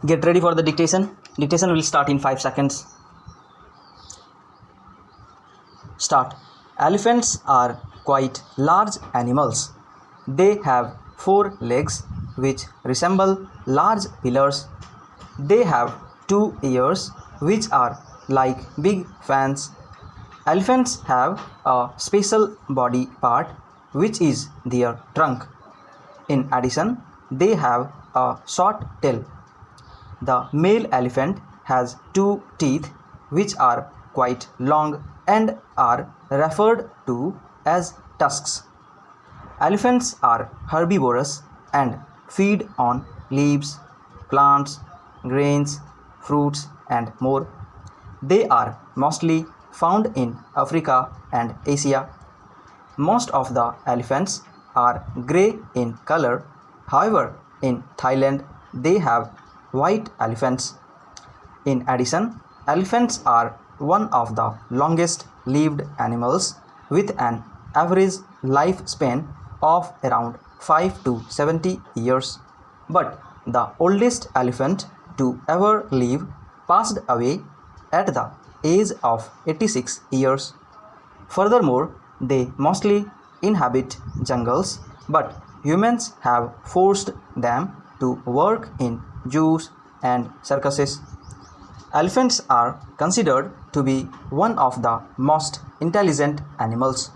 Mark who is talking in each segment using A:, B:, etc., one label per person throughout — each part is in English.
A: Get ready for the dictation. Dictation will start in 5 seconds. Start. Elephants are quite large animals. They have 4 legs which resemble large pillars. They have 2 ears which are like big fans. Elephants have a special body part which is their trunk. In addition, they have a short tail. The male elephant has 2 teeth which are quite long and are referred to as tusks. Elephants are herbivorous and feed on leaves, plants, grains, fruits and more. They are mostly found in Africa and Asia. Most of the elephants are grey in color. However, in Thailand, they have white elephants. In addition, elephants are one of the longest lived animals with an average lifespan of around 5 to 70 years. But the oldest elephant to ever live passed away at the age of 86 years. Furthermore, they mostly inhabit jungles, but humans have forced them to work in zoos and circuses. Elephants are considered to be one of the most intelligent animals.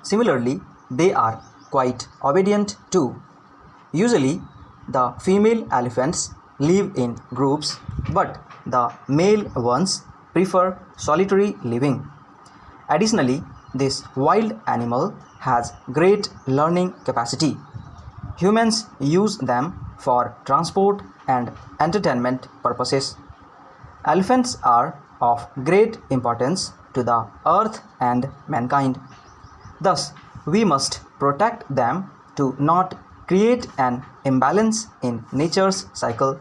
A: Similarly, they are quite obedient too. Usually, the female elephants live in groups, but the male ones prefer solitary living. Additionally, this wild animal has great learning capacity. Humans use them for transport and entertainment purposes. Elephants are of great importance to the earth and mankind. Thus, we must protect them to not create an imbalance in nature's cycle.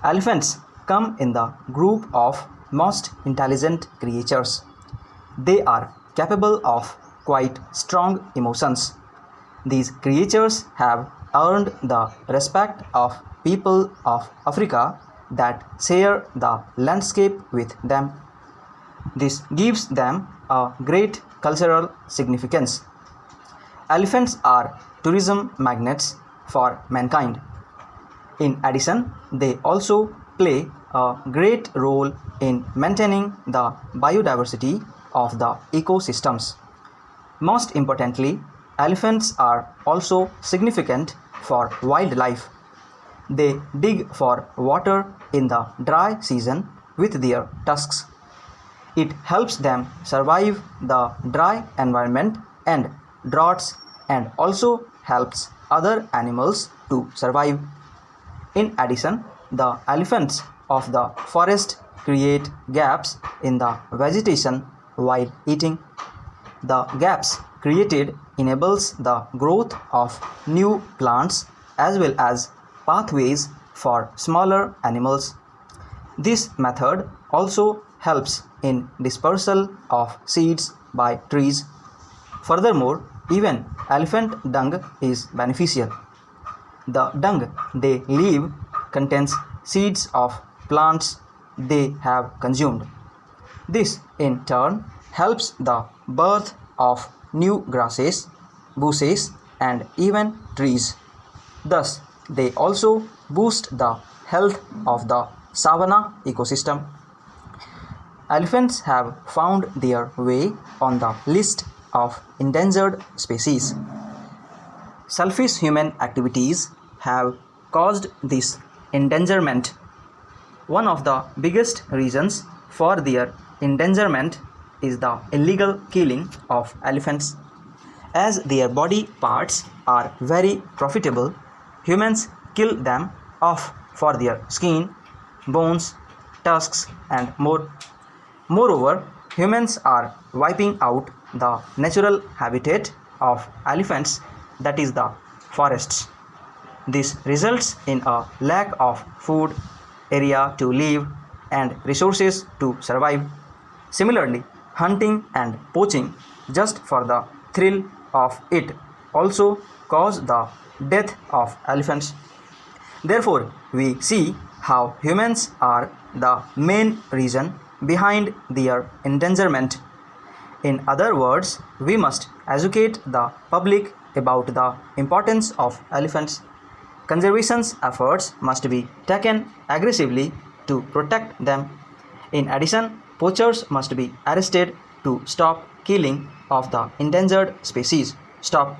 A: Elephants come in the group of most intelligent creatures. They are capable of quite strong emotions. These creatures have earned the respect of people of Africa that share the landscape with them. This gives them a great cultural significance. Elephants are tourism magnets for mankind. In addition, they also play a great role in maintaining the biodiversity of the ecosystems. Most importantly, elephants are also significant for wildlife. They dig for water in the dry season with their tusks. It helps them survive the dry environment and droughts and also helps other animals to survive. In addition, the elephants of the forest create gaps in the vegetation while eating. The gaps created enables the growth of new plants as well as pathways for smaller animals. This method also helps in dispersal of seeds by trees. Furthermore, even elephant dung is beneficial. The dung they leave contains seeds of plants they have consumed. This in turn helps the birth of new grasses, bushes and even trees. Thus, they also boost the health of the savanna ecosystem. Elephants have found their way on the list of endangered species. Selfish human activities have caused this endangerment. One of the biggest reasons for their endangerment is the illegal killing of elephants. As their body parts are very profitable, humans kill them off for their skin, bones, tusks and more. Moreover, humans are wiping out the natural habitat of elephants, that is the forests. This results in a lack of food, area to live and resources to survive. Similarly, hunting and poaching just for the thrill of it also cause the death of elephants. Therefore, we see how humans are the main reason behind their endangerment. In other words, we must educate the public about the importance of elephants. Conservation efforts must be taken aggressively to protect them. In addition, poachers must be arrested to stop killing of the endangered species. Stop.